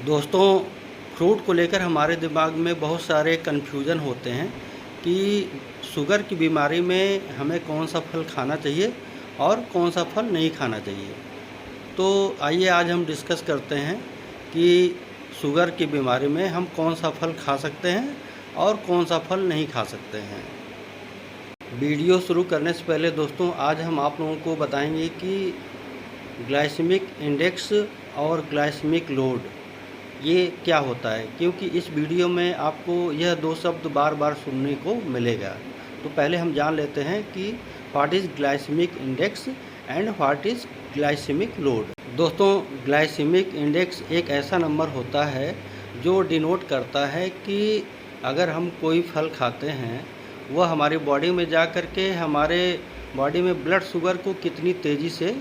दोस्तों, फ्रूट को लेकर हमारे दिमाग में बहुत सारे कन्फ्यूज़न होते हैं कि शुगर की बीमारी में हमें कौन सा फल खाना चाहिए और कौन सा फल नहीं खाना चाहिए। तो आइए आज हम डिस्कस करते हैं कि शुगर की बीमारी में हम कौन सा फल खा सकते हैं और कौन सा फल नहीं खा सकते हैं। वीडियो शुरू करने से पहले दोस्तों, आज हम आप लोगों को बताएंगे कि ग्लाइसेमिक इंडेक्स और ग्लाइसेमिक लोड ये क्या होता है, क्योंकि इस वीडियो में आपको यह दो शब्द बार बार सुनने को मिलेगा। तो पहले हम जान लेते हैं कि what is glycaemic index and what is glycaemic load. दोस्तों, ग्लाइसेमिक इंडेक्स एक ऐसा नंबर होता है जो डिनोट करता है कि अगर हम कोई फल खाते हैं वह हमारी बॉडी में जा कर के हमारे बॉडी में ब्लड शुगर को कितनी तेज़ी से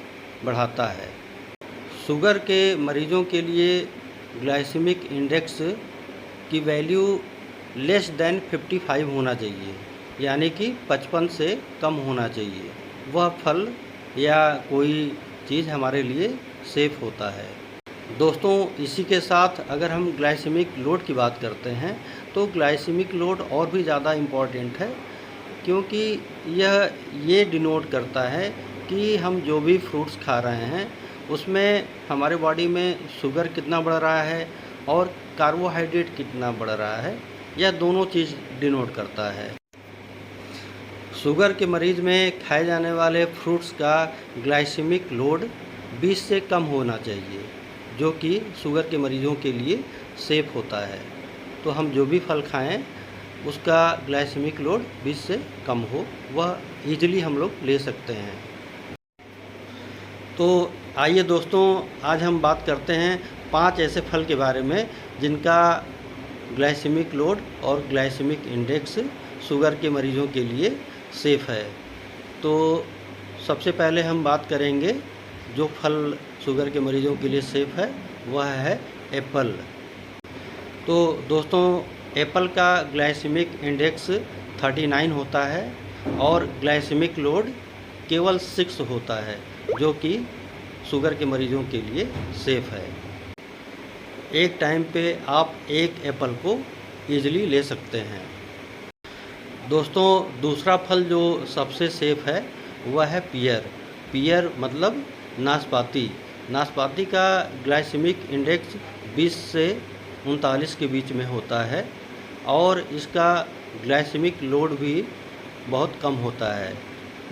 बढ़ाता है। शुगर के मरीजों के लिए ग्लाइसेमिक इंडेक्स की वैल्यू लेस देन 55 होना चाहिए, यानी कि 55 से कम होना चाहिए। वह फल या कोई चीज़ हमारे लिए सेफ़ होता है। दोस्तों, इसी के साथ अगर हम ग्लाइसेमिक लोड की बात करते हैं तो ग्लाइसेमिक लोड और भी ज़्यादा इम्पॉर्टेंट है, क्योंकि यह ये डिनोट करता है कि हम जो भी फ्रूट्स खा रहे हैं उसमें हमारे बॉडी में शुगर कितना बढ़ रहा है और कार्बोहाइड्रेट कितना बढ़ रहा है। यह दोनों चीज़ डिनोट करता है। शुगर के मरीज़ में खाए जाने वाले फ्रूट्स का ग्लाइसेमिक लोड 20 से कम होना चाहिए, जो कि शुगर के मरीज़ों के लिए सेफ़ होता है। तो हम जो भी फल खाएं उसका ग्लाइसेमिक लोड 20 से कम हो, वह ईजिली हम लोग ले सकते हैं। तो आइए दोस्तों, आज हम बात करते हैं 5 ऐसे फल के बारे में जिनका ग्लाइसेमिक लोड और ग्लाइसेमिक इंडेक्स शुगर के मरीज़ों के लिए सेफ़ है। तो सबसे पहले हम बात करेंगे जो फल शुगर के मरीज़ों के लिए सेफ़ है, वह है एप्पल। तो दोस्तों, एप्पल का ग्लाइसेमिक इंडेक्स 39 होता है और ग्लाइसेमिक लोड केवल 6 होता है, जो कि शुगर के मरीज़ों के लिए सेफ़ है। एक टाइम पे आप एक एप्पल को ईजिली ले सकते हैं। दोस्तों, दूसरा फल जो सबसे सेफ़ है वह है पियर। पियर मतलब नाशपाती। नाशपाती का ग्लाइसेमिक इंडेक्स 20 से 39 के बीच में होता है और इसका ग्लाइसेमिक लोड भी बहुत कम होता है,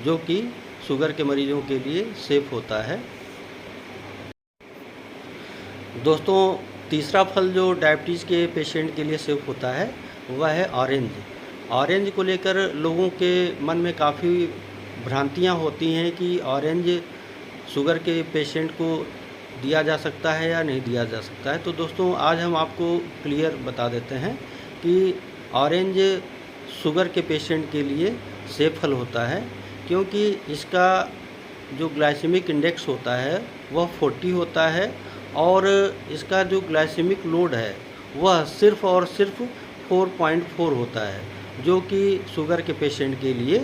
जो कि शुगर के मरीज़ों के लिए सेफ़ होता है। दोस्तों, तीसरा फल जो डायबिटीज़ के पेशेंट के लिए सेफ़ होता है वह है ऑरेंज। ऑरेंज को लेकर लोगों के मन में काफ़ी भ्रांतियाँ होती हैं कि ऑरेंज शुगर के पेशेंट को दिया जा सकता है या नहीं दिया जा सकता है। तो दोस्तों, आज हम आपको क्लियर बता देते हैं कि ऑरेंज शुगर के पेशेंट के लिए सेफ़ फल होता है, क्योंकि इसका जो ग्लाइसेमिक इंडेक्स होता है वह 40 होता है और इसका जो ग्लाइसेमिक लोड है वह सिर्फ़ और सिर्फ 4.4 होता है, जो कि शुगर के पेशेंट के लिए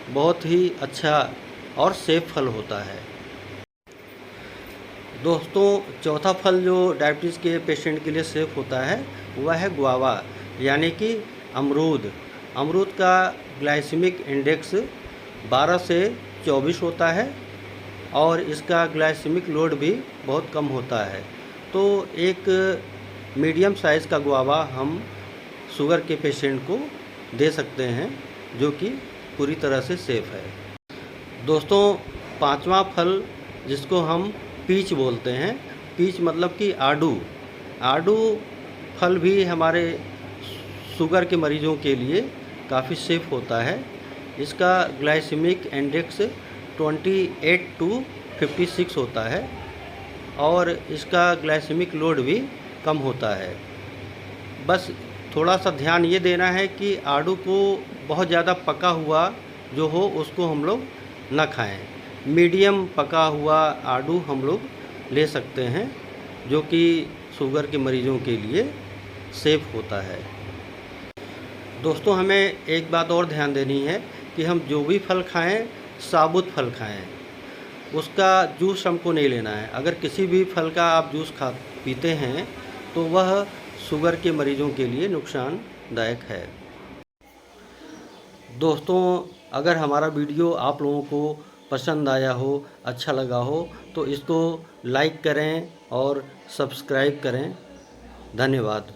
बहुत ही अच्छा और सेफ़ फल होता है। दोस्तों, चौथा फल जो डायबिटीज़ के पेशेंट के लिए सेफ़ होता है वह है गुआवा, यानी कि अमरूद। अमरूद का ग्लाइसेमिक इंडेक्स 12 से 24 होता है और इसका ग्लाइसेमिक लोड भी बहुत कम होता है। तो एक मीडियम साइज़ का गुआवा हम शुगर के पेशेंट को दे सकते हैं, जो कि पूरी तरह से सेफ़ है। दोस्तों, पांचवा फल जिसको हम पीच बोलते हैं, पीच मतलब कि आड़ू। आड़ू फल भी हमारे शुगर के मरीज़ों के लिए काफ़ी सेफ़ होता है। इसका ग्लाइसेमिक इंडेक्स 28 to 56 होता है और इसका ग्लाइसेमिक लोड भी कम होता है। बस थोड़ा सा ध्यान ये देना है कि आड़ू को बहुत ज़्यादा पका हुआ जो हो उसको हम लोग ना खाएं। मीडियम पका हुआ आड़ू हम लोग ले सकते हैं, जो कि शुगर के मरीज़ों के लिए सेफ़ होता है। दोस्तों, हमें एक बात और ध्यान देनी है कि हम जो भी फल खाएं साबुत फल खाएं, उसका जूस हमको नहीं लेना है। अगर किसी भी फल का आप जूस पीते हैं तो वह शुगर के मरीजों के लिए नुकसानदायक है। दोस्तों, अगर हमारा वीडियो आप लोगों को पसंद आया हो, अच्छा लगा हो, तो इसको लाइक करें और सब्सक्राइब करें। धन्यवाद।